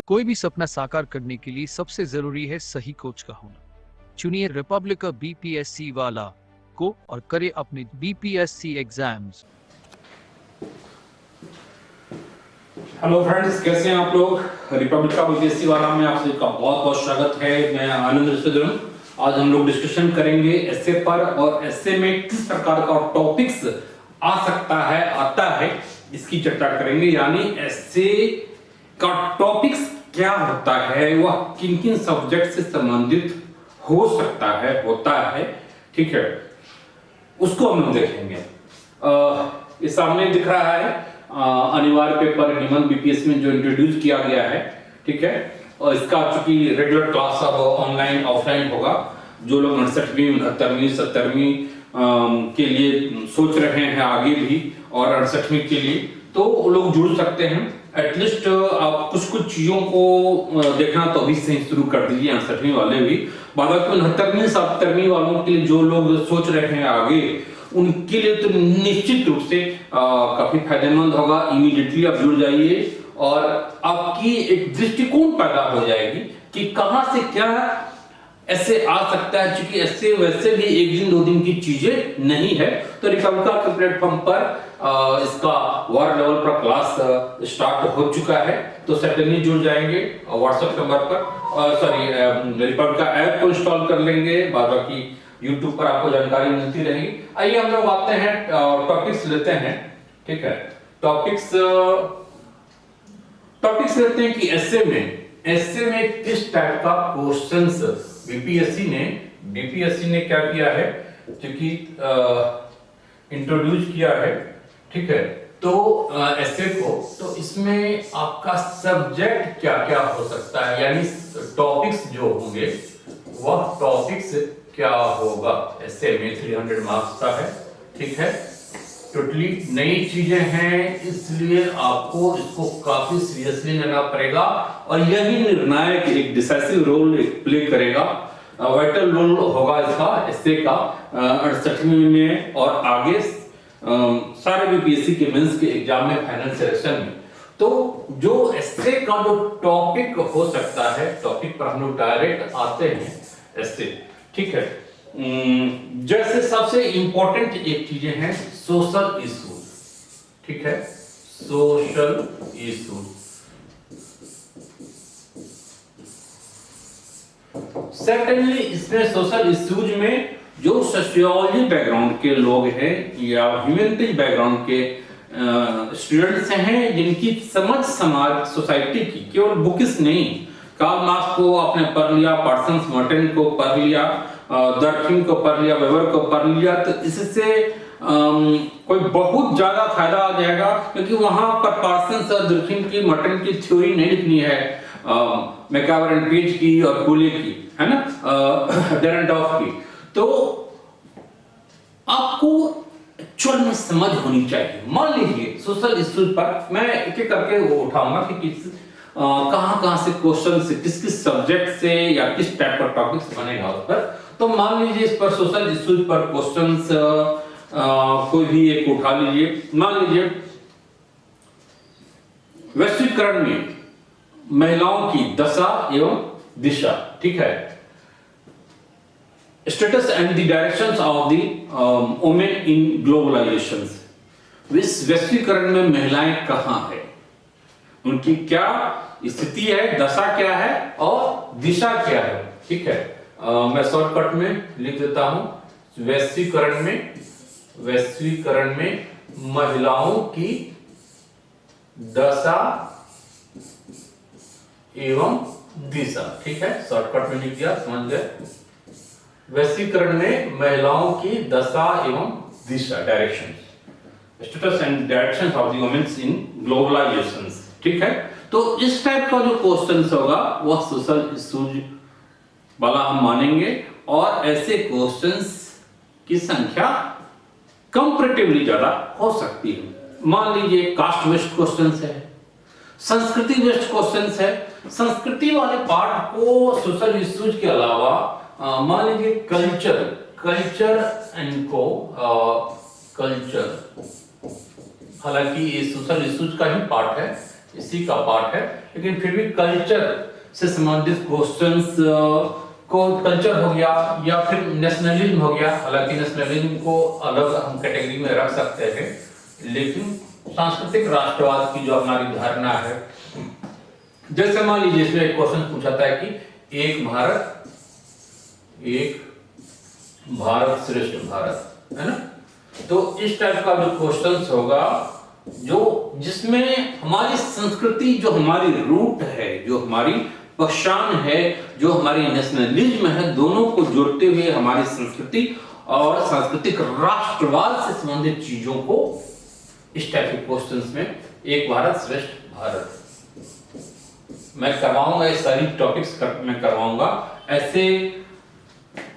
कोई भी सपना साकार करने के लिए सबसे जरूरी है सही कोच का होना। चुनिए रिपब्लिका बीपीएससी वाला को और करे अपने बीपीएससी एग्जाम्स। हेलो फ्रेंड्स, कैसे हैं आप लोग। रिपब्लिका बीपीएससी वाला में आप सभी का बहुत बहुत स्वागत है। मैं आनंद ऋषिधरन। आज हम लोग डिस्कशन करेंगे एस्से पर और एस्से में किस प्रकार का टॉपिक्स आ सकता है, आता है, इसकी चर्चा करेंगे। यानी एस्से का टॉपिक्स क्या होता है, वह किन किन सब्जेक्ट से संबंधित हो सकता है, होता है, ठीक है, उसको हम लोग देखेंगे। ये सामने दिख रहा है अनिवार्य पेपर निबंध बीपीएससी में जो इंट्रोड्यूस किया गया है, ठीक है। और इसका चूंकि रेगुलर क्लास अब ऑनलाइन ऑफलाइन होगा, जो लोग 69वीं 69वीं 70वीं के लिए सोच रहे हैं आगे भी और 68वीं के लिए, तो वो लोग जुड़ सकते हैं। एटलीस्ट आप कुछ चीजों को देखना तो अभी से शुरू कर दीजिए, 68वीं वाले भी। बाकी 69वीं 70वीं वालों के लिए जो लोग सोच रहे हैं आगे, उनके लिए तो निश्चित रूप से काफी फायदेमंद होगा। इमीडिएटली आप जुड़ जाइए और आपकी एक दृष्टिकोण पैदा हो जाएगी कि कहां से क्या ऐसे आ सकता है। क्योंकि ऐसे वैसे भी एक दिन दो दिन की चीजें नहीं है। तो रिपब्लिका के प्लेटफॉर्म पर इसका वार लेवल पर क्लास स्टार्ट हो चुका है, तो सर्टेनली जुड़ जाएंगे व्हाट्सएप नंबर पर। रिपब्लिका ऐप को इंस्टॉल कर लेंगे, बाकी यूट्यूब पर आपको जानकारी मिलती रहेगी। आइए हम लोग आते हैं, टॉपिक्स लेते हैं, ठीक है। टॉपिक्स लेते हैं कि एस्से में किस टाइप का क्वेश्चंस बीपीएससी ने क्या किया है, क्योंकि इंट्रोड्यूस किया है, ठीक है। तो एस्से को, तो इसमें आपका सब्जेक्ट क्या क्या हो सकता है, यानी टॉपिक्स जो होंगे वह टॉपिक्स क्या होगा। एस्से में 300 मार्क्स का है, ठीक है। टोटली नई चीजें हैं, इसलिए आपको इसको काफी सीरियसली लेना पड़ेगा और यही निर्णायक एक डिसाइसिव रोल प्ले करेगा, वाइटल रोल होगा इसका, एस्से का 68वीं में और आगे सारे बीपीएससी के मेंस के एग्जाम में, फाइनल सिलेक्शन में। तो जो एस्से का जो टॉपिक हो सकता है, टॉपिक पर हम लोग डायरेक्ट आते हैं एस्से, ठीक है। जैसे सबसे इंपॉर्टेंट एक चीजें हैं सोशल इश्यूज, ठीक है, सोशल इश्यूज। सेकेंडली इसमें सोशल इश्यूज में जो सोशियोलॉजी बैकग्राउंड के लोग हैं या ह्यूमैनिटीज बैकग्राउंड के स्टूडेंट्स हैं, जिनकी समझ समाज सोसाइटी की केवल बुकिस नहीं, कार्ल मार्क्स को आपने पढ़ लिया, पार्सन्स मॉर्टन को पढ़ लिया, दर्किन को पढ़ लिया, वेबर को पढ़ लिया, तो इससे कोई बहुत ज्यादा फायदा आ जाएगा। क्योंकि वहां पर पार्सन्स और दर्किन की, मॉर्टन की थ्योरी नहीं लिखनी है, मैकावर एंड पेज की और कूले की, है ना, डेरेंडॉर्फ की। तो आपको एक्चुअल में समझ होनी चाहिए। मान लीजिए सोशल इश्यूज पर मैं एक एक करके वो उठाऊंगा कि किस कहां से क्वेश्चन से, किस सब्जेक्ट से या किस टाइप का टॉपिक्स बनेगा उस पर। तो मान लीजिए इस पर सोशल इश्यूज पर क्वेश्चंस कोई भी एक उठा लीजिए। मान लीजिए वैश्वीकरण में महिलाओं की दशा एवं दिशा, ठीक है, status and the directions of the women in globalisation. वैश्वीकरण में महिलाएं कहां है, उनकी क्या स्थिति है, दशा क्या है और दिशा क्या है, ठीक है। मैं शॉर्टकट में लिख देता हूं, वैश्वीकरण में महिलाओं की दशा एवं दिशा, ठीक है, शॉर्टकट में लिख दिया, समझ गए। वैश्वीकरण में महिलाओं की दशा एवं दिशा, direction, status and direction of the women in globalization, ठीक है। तो इस टाइप का जो क्वेश्चन होगा वह सोशल इश्यूज वाला हम मानेंगे और ऐसे क्वेश्चंस की संख्या कंपैरेटिवली ज्यादा हो सकती है। मान लीजिए कास्ट बेस्ड क्वेश्चंस है, संस्कृति बेस्ड क्वेश्चंस है। संस्कृति वाले पार्ट को सोशल इश्यूज के अलावा मान लीजिए कल्चर एंड को कल्चर, हालांकि ये सोशल इश्यूज का ही पार्ट है, इसी का पार्ट है, लेकिन फिर भी कल्चर से संबंधित क्वेश्चंस को कल्चर हो गया या फिर नेशनलिज्म हो गया। हालांकि नेशनलिज्म को अलग हम कैटेगरी में रख सकते हैं, लेकिन सांस्कृतिक राष्ट्रवाद की जो हमारी धारणा है, जैसे मान लीजिए इसमें एक क्वेश्चन पूछा था कि एक भारत श्रेष्ठ भारत, है ना। तो इस टाइप का जो क्वेश्चन होगा जो जिसमें हमारी संस्कृति, जो हमारी रूट है, जो हमारी पहचान है, जो हमारी नेशनलिज्म है, दोनों को जोड़ते हुए हमारी संस्कृति और सांस्कृतिक राष्ट्रवाद से संबंधित चीजों को इस टाइप के क्वेश्चंस में एक भारत श्रेष्ठ भारत मैं करवाऊंगा। ये सारी टॉपिक्स मैं करवाऊंगा। ऐसे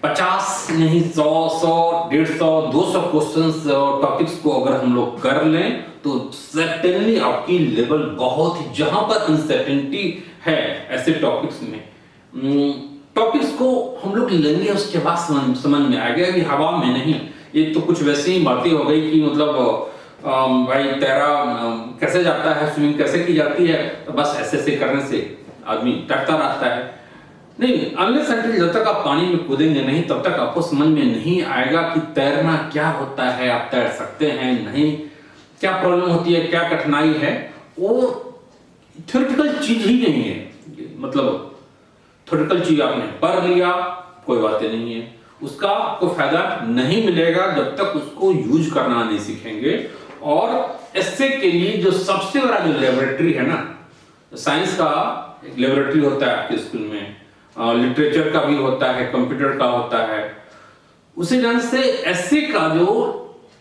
50 नहीं 100, 150, 200 क्वेश्चंस और टॉपिक्स को अगर हम लोग कर लें तो सर्टेनली आपकी लेवल बहुत ही, जहां पर अनसर्टेनिटी है ऐसे टॉपिक्स में, टॉपिक्स को हम लोग लेंगे, उसके बाद समझ में आ गया कि हवा में नहीं। ये तो कुछ वैसे ही बातें हो गई कि मतलब भाई तैरा कैसे जाता है, स्विमिंग कैसे की जाती है, तो बस ऐसे करने से आदमी डरता रहता है। नहीं, अनलेस अनटिल जब तक आप पानी में कूदेंगे नहीं, तब तक आपको समझ में नहीं आएगा कि तैरना क्या होता है, आप तैर सकते हैं नहीं, क्या प्रॉब्लम होती है, क्या कठिनाई है। वो थ्योरेटिकल चीज ही नहीं है, मतलब थ्योरेटिकल चीज आपने पढ़ लिया कोई बातें नहीं है, उसका आपको फायदा नहीं मिलेगा जब तक उसको यूज करना नहीं सीखेंगे। और इससे के लिए जो सबसे बड़ा जो लेबोरेटरी है ना, साइंस का एक लेबोरेटरी होता है आपके स्कूल में, लिटरेचर का भी होता है, कंप्यूटर का होता है, उसी ढंग से एस्से का जो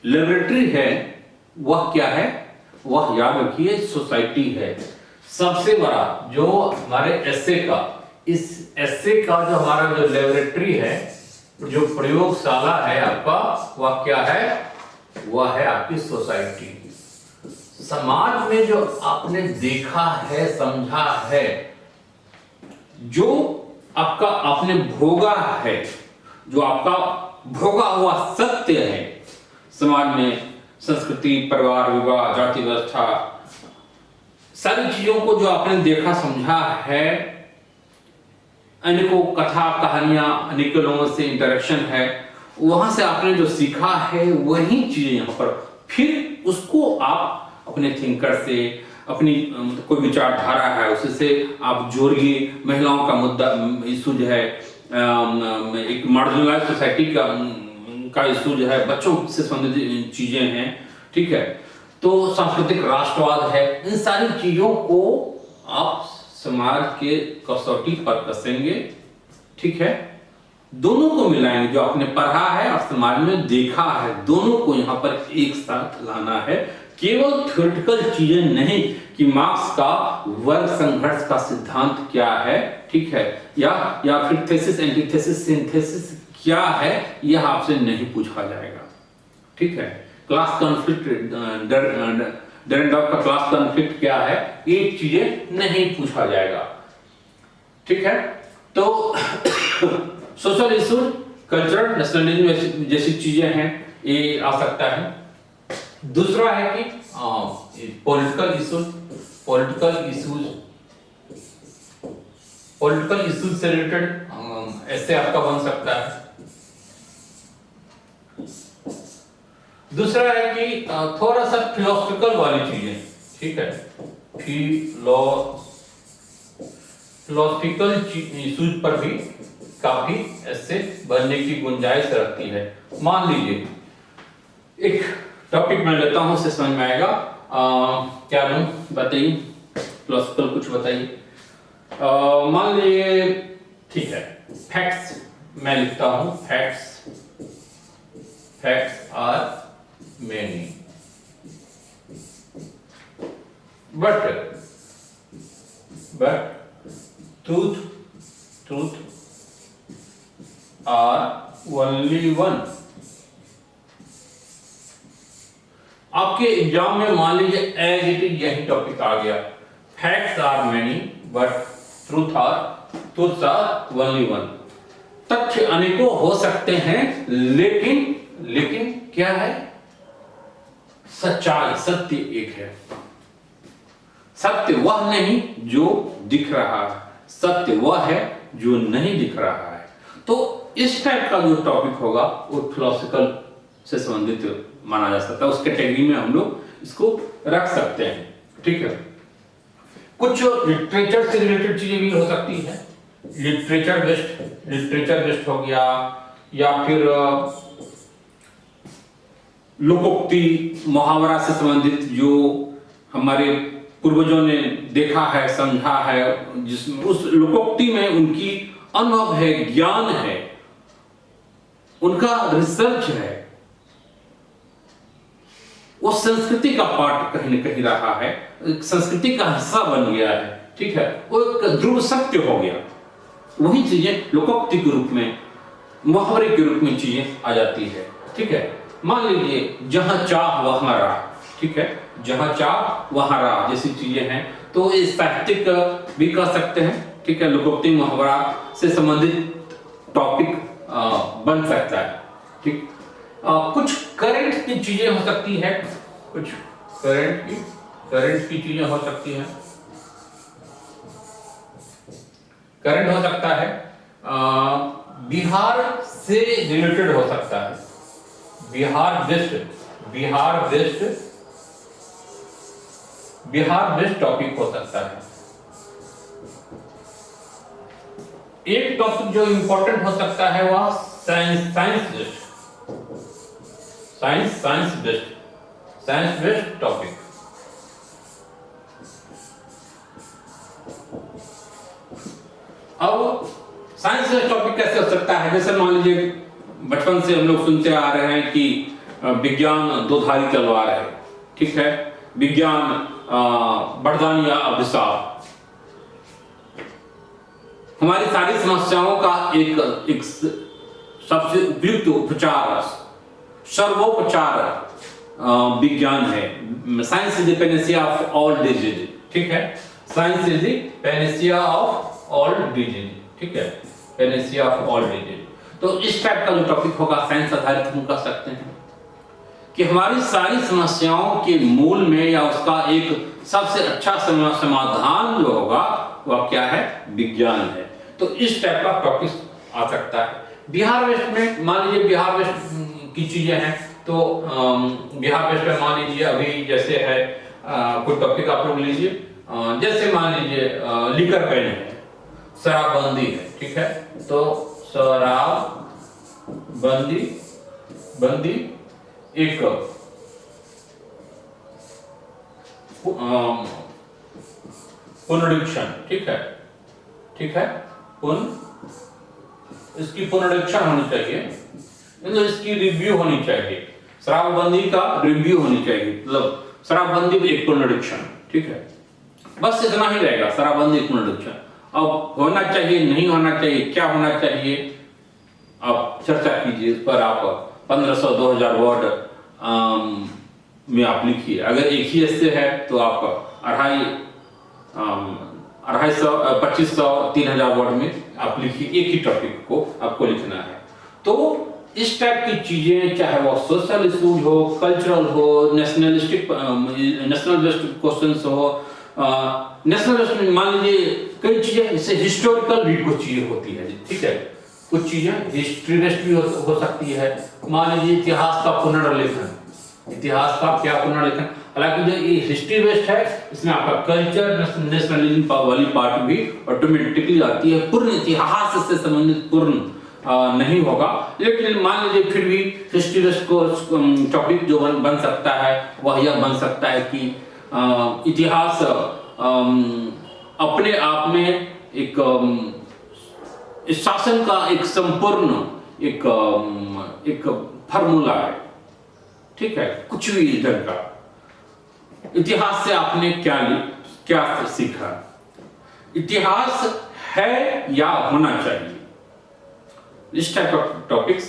लेबोरेटरी है वह क्या है, वह याद रखिए सोसाइटी है। सबसे बड़ा जो हमारे एस्से का, इस एस्से का जो हमारा जो लेबोरेटरी है, जो प्रयोगशाला है आपका, वह क्या है, वह है आपकी सोसाइटी। समाज में जो आपने देखा है, समझा है, जो आपका आपने भोगा है, जो आपका भोगा हुआ सत्य है समाज में, संस्कृति, परिवार, विवाह, जाति व्यवस्था, सारी चीजों को जो आपने देखा समझा है, अनेकों कथा कहानियां, अनेकों लोगों से इंटरेक्शन है, वहां से आपने जो सीखा है वही चीजें यहाँ पर, फिर उसको आप अपने थिंकर से, अपनी कोई विचारधारा है उससे आप जोड़िए। महिलाओं का मुद्दा, इशू जो है, एक मार्जिनलाइज्ड सोसाइटी का इशू जो है, बच्चों से संबंधित चीजें हैं, ठीक है। तो सांस्कृतिक राष्ट्रवाद है, इन सारी चीजों को आप समाज के कसौटी पर कसेंगे, ठीक है। दोनों को मिलाएंगे, जो आपने पढ़ा है और समाज में देखा है, दोनों को यहाँ पर एक साथ लाना है। केवल थ्योरेटिकल चीजें नहीं कि मार्क्स का वर्ग संघर्ष का सिद्धांत क्या है, ठीक है, या फिर थेसिस, एंटीथेसिस, सिंथेसिस क्या है, यह आपसे नहीं पूछा जाएगा, ठीक है। क्लास कॉन्फ्लिक्ट, डेरेनडॉर्फ का क्लास कॉन्फ्लिक्ट क्या है, ये चीजें नहीं पूछा जाएगा, ठीक है। तो सोशल इशूज, कल्चरल, नेशनलिज्म जैसी चीजें हैं, ये आ सकता है। दूसरा है कि पॉलिटिकल इशूज से रिलेटेड ऐसे आपका बन सकता है। दूसरा है कि थोड़ा सा फिलोसफिकल वाली चीजें, ठीक है, फिलोसफिकल इशूज पर भी काफी ऐसे बनने की गुंजाइश रखती है। मान लीजिए एक टॉपिक मैं लेता हूं, उससे समझ में आएगा। क्या लूं, बताइए, फिलोसफिकल कुछ बताइए। मान लीजिए, ठीक है, फैक्ट्स मैं लिखता हूं, facts are many but truth are only one। आपके एग्जाम में मान लीजिए एज इट इज यही टॉपिक आ गया, facts are many but truths are only one. तथ्य अनेकों हो सकते हैं, लेकिन क्या है, सच्चाई, सत्य एक है। सत्य वह नहीं जो दिख रहा है, सत्य वह है जो नहीं दिख रहा है। तो इस टाइप का जो टॉपिक होगा वो फिलोसफिकल से संबंधित माना जा सकता है, उस कैटेगरी में हम लोग इसको रख सकते हैं। ठीक है, कुछ लिटरेचर से रिलेटेड चीजें भी हो सकती है, लिटरेचर बेस्ड हो गया, या फिर लोकोक्ति मुहावरा से संबंधित जो हमारे पूर्वजों ने देखा है, समझा है, जिसमें उस लोकोक्ति में उनकी अनुभव है, ज्ञान है, उनका रिसर्च है, वो संस्कृति का पार्ट कहीं न कहीं रहा है, संस्कृति का हिस्सा बन गया है। ठीक है, वो एक ध्रुव सत्य हो गया। वही चीजें लोकोक्ति के रूप में, मुहावरे के रूप में चीजें आ जाती है। ठीक है, मान लीजिए जहां चाह वहां राह, ठीक है, जहां चाह वहां राह जैसी चीजें हैं, तो ये साहित्यिक भी कह सकते हैं। ठीक है, लोकोक्ति मुहावरा से संबंधित टॉपिक बन सकता है। ठीक, कुछ करंट की चीजें हो सकती है, कुछ करंट की चीजें हो सकती हैं। करंट हो सकता है, बिहार से रिलेटेड हो सकता है, बिहार बेस्ड टॉपिक हो सकता है। एक टॉपिक जो इंपॉर्टेंट हो सकता है वह साइंस बेस्ड टॉपिक। अब साइंस बेस्ड टॉपिक कैसे हो सकता है? जैसे मान लीजिए बचपन से हम लोग सुनते आ रहे हैं कि विज्ञान दो धारी तलवार है। ठीक है, विज्ञान वरदान या अभिशाप। हमारी सारी समस्याओं का एक सबसे उपयुक्त उपचार, सर्वोपचार विज्ञान है। Science is the Panacea of all disease. ठीक है, science is the Panacea of all disease. ठीक है, पैनेसिया ऑफ ऑल डिजीज। तो इस टाइप का जो टॉपिक होगा साइंस आधारित हम कह सकते हैं कि हमारी सारी समस्याओं के मूल में या उसका एक सबसे अच्छा समाधान जो होगा वह क्या है? विज्ञान है। तो इस टाइप का टॉपिक आ सकता है। बिहार वेस्ट में मान लीजिए बिहार वेस्ट की चीजें हैं, तो बिहार वेस्ट में मान लीजिए अभी जैसे है कोई टॉपिक आप लोग लीजिए, जैसे मान लीजिए लिकर बैन है, शराबबंदी है। ठीक है, तो बंदी एक पुनरीक्षण। ठीक है, इसकी पुनरीक्षण होनी चाहिए, मतलब इसकी रिव्यू होनी चाहिए, शराबबंदी का रिव्यू होनी चाहिए, मतलब शराबबंदी एक पुनरीक्षण। ठीक है, बस इतना ही रहेगा, शराबबंदी पुनरीक्षण। अब होना चाहिए, नहीं होना चाहिए, क्या होना चाहिए, आप चर्चा कीजिए। इस पर आप 1500-2000 वर्ड में आप लिखिए। अगर एक ही ऐसे है तो आप 2500-3000 वर्ड में आप लिखिए। एक ही टॉपिक को आपको लिखना है। तो इस टाइप की चीजें, चाहे वो सोशल इशूज हो, कल्चरल हो, नेशनल बेस्ड क्वेश्चंस हो, नेशनल बेस्ड मान लीजिए कई चीजें, जैसे हिस्टोरिकल भी कुछ चीजें होती है। ठीक है, कुछ चीजें हिस्ट्री बेस्ड भी हो सकती है। मान लीजिए इतिहास का पुनर्लेखन, इतिहास का क्या पुनर्लेखन। हालांकि जो ये हिस्ट्री बेस्ड है, इसमें आपका कल्चर, नेशनलिज्म वाली पार्ट भी ऑटोमेटिकली आती है। पूर्ण इतिहास से संबंधित पूर्ण नहीं होगा, लेकिन मान लीजिए फिर भी हिस्ट्री बेस्ड को टॉपिक जो बन सकता है वह यह बन सकता है कि इतिहास अपने आप में एक इस शासन का एक संपूर्ण एक फार्मूला है। ठीक है, कुछ भी इधर का इतिहास से आपने क्या सीखा, इतिहास है या होना चाहिए, इस टाइप ऑफ टॉपिक्स।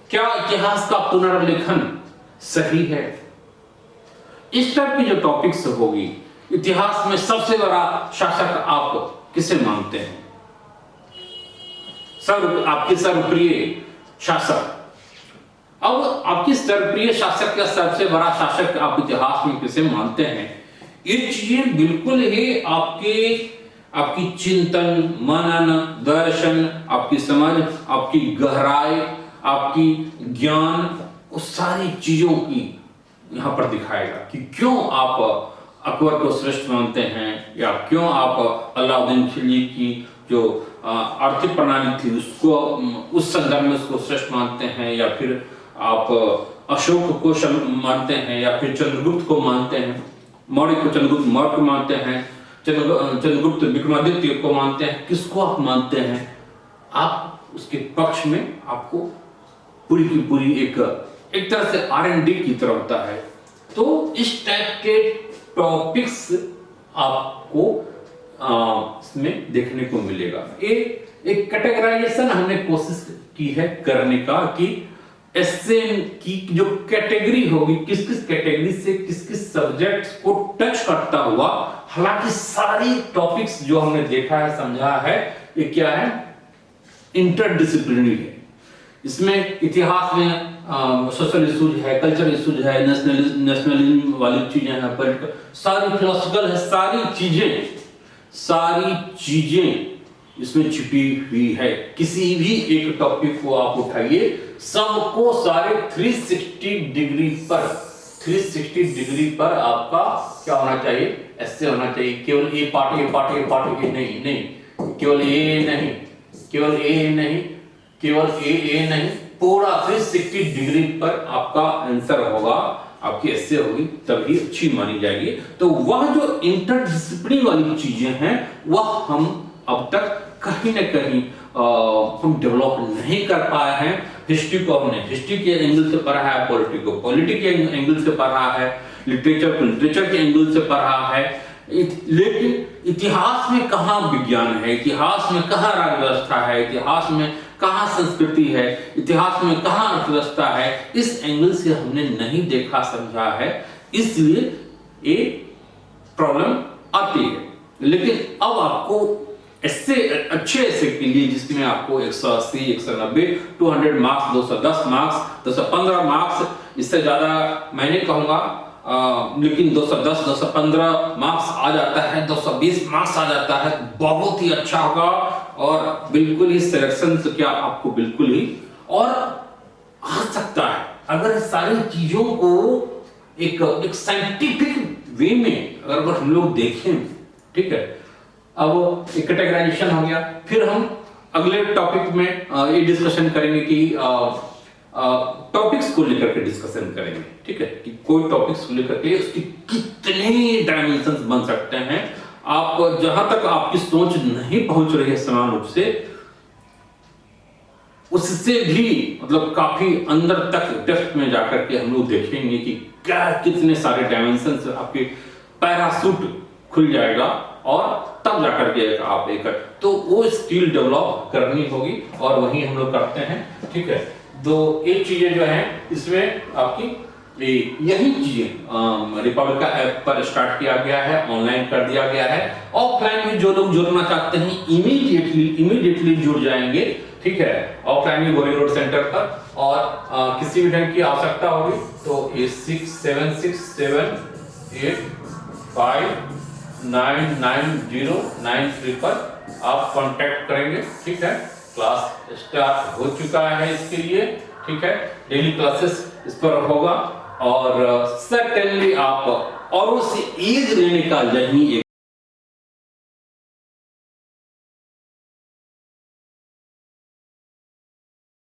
क्या इतिहास का पुनर्लेखन सही है, इस टाइप की जो टॉपिक्स होगी। इतिहास में सबसे बड़ा शासक आप किसे मानते हैं? आपके सर्वप्रिय शासक। अब आपकी सर्वप्रिय शासक या सबसे बड़ा शासक आप इतिहास में किसे मानते हैं, ये चीजें बिल्कुल ही आपकी चिंतन, मनन, दर्शन, आपकी समझ, आपकी गहराई, आपकी ज्ञान, उस सारी चीजों की यहाँ पर दिखाएगा कि क्यों आप अकबर को श्रेष्ठ मानते हैं, या क्यों आप अलाउद्दीन खिलजी की जो आर्थिक प्रणाली थी उसको उस संदर्भ में उसको श्रेष्ठ मानते हैं, या फिर आप अशोक को मानते हैं, या फिर चंद्रगुप्त को मानते हैं, मौर्य को चंद्रगुप्त मौर्य को मानते हैं, चंद्रगुप्त विक्रमादित्य को मानते हैं, किसको आप मानते हैं, आप उसके पक्ष में आपको पूरी की पूरी एक तरह से R&D की तरह होता है। तो इस टाइप के टॉपिक्स आपको इसमें देखने को मिलेगा। एक कैटेगराइजेशन हमने कोशिश की है करने का कि एस्से की जो कैटेगरी होगी, किस किस कैटेगरी से किस किस सब्जेक्ट्स को टच करता हुआ, हालांकि सारी टॉपिक्स जो हमने देखा है, समझा है, ये क्या है, इंटरडिसिप्लिनरी है। इसमें इतिहास में सोशल इश्यूज है, कल्चरल इश्यूज है, नेशनलिज्म वाली चीजें हैं, पॉलिटिकल, सारी फिलोसफिकल है, सारी चीजें इसमें छिपी हुई है। किसी भी एक टॉपिक को आप उठाइए, सबको सारे 360 डिग्री पर आपका क्या होना चाहिए, ऐसे होना चाहिए। केवल ये पार्ट नहीं, केवल ए नहीं, पूरा 360 डिग्री पर आपका आंसर होगा, आपकी ऐसे होगी, तभी अच्छी मानी जाएगी। तो वह जो इंटरडिसिप्लिनरी वाली चीजें हैं, वह हम अब तक कहीं ना कहीं हम डेवलप नहीं कर पाए हैं। हिस्ट्री को हमने हिस्ट्री के एंगल से पढ़ा है, पॉलिटी को पॉलिटी के एंगल से पढ़ा है, लिटरेचर को लिटरेचर के एंगल से पढ़ा है, लेकिन इतिहास में कहाँ विज्ञान है, इतिहास में कहाँ राज्य व्यवस्था है, इतिहास में कहाँ संस्कृति है, इतिहास में कहाँ अर्थव्यवस्था है, इस एंगल से हमने नहीं देखा समझा है, इसलिए ये प्रॉब्लम आती है। लेकिन अब आपको ऐसे अच्छे ऐसे के लिए जिसमें आपको 180, 190, 200 मार्क्स, 210 मार्क्स, 215 मार्क्स, इससे ज्यादा मैं नहीं कहूंगा, लेकिन 210, 215 मार्क्स आ जाता है, 220 मार्क्स आ जाता है, बहुत ही अच्छा होगा। और बिल्कुल ही सिलेक्शन से क्या आपको बिल्कुल ही और आ सकता है, अगर सारी चीजों को एक साइंटिफिक वे में अगर हम लोग देखें, ठीक है। अब एक कैटेगराइजेशन हो गया, फिर हम अगले टॉपिक में ये डिस्कशन करेंगे कि टॉपिक्स को लेकर के डिस्कशन करेंगे, ठीक है, कि कोई टॉपिक्स को लेकर के उसकी कितने डायमेंशंस बन सकते हैं। आप जहां तक आपकी सोच नहीं पहुंच रही है समान रूप से, उससे भी मतलब काफी अंदर तक डेप्थ में जाकर के हम लोग देखेंगे कि क्या कितने सारे डायमेंशंस, आपके पैराशूट खुल जाएगा, और तब जाकर के आप एक तो वो स्किल डेवलप करनी होगी, और वही हम लोग करते हैं, ठीक है। तो एक चीजें जो है इसमें आपकी यही चीजें रिपब्लिका ऐप पर स्टार्ट किया गया है, ऑनलाइन कर दिया गया है। ऑफलाइन में जो लोग जुड़ना चाहते हैं इमीडिएटली जुड़ जाएंगे, ठीक है, ऑफलाइन में गोरी रोड सेंटर पर। और किसी भी ढंग की आवश्यकता होगी तो 8676859909 पर आप कांटेक्ट करेंगे, ठीक है। क्लास स्टार्ट हो चुका है इसके लिए, ठीक है, डेली क्लासेस इस पर होगा, और सर्टेनली आप औरों से एज लेने का यही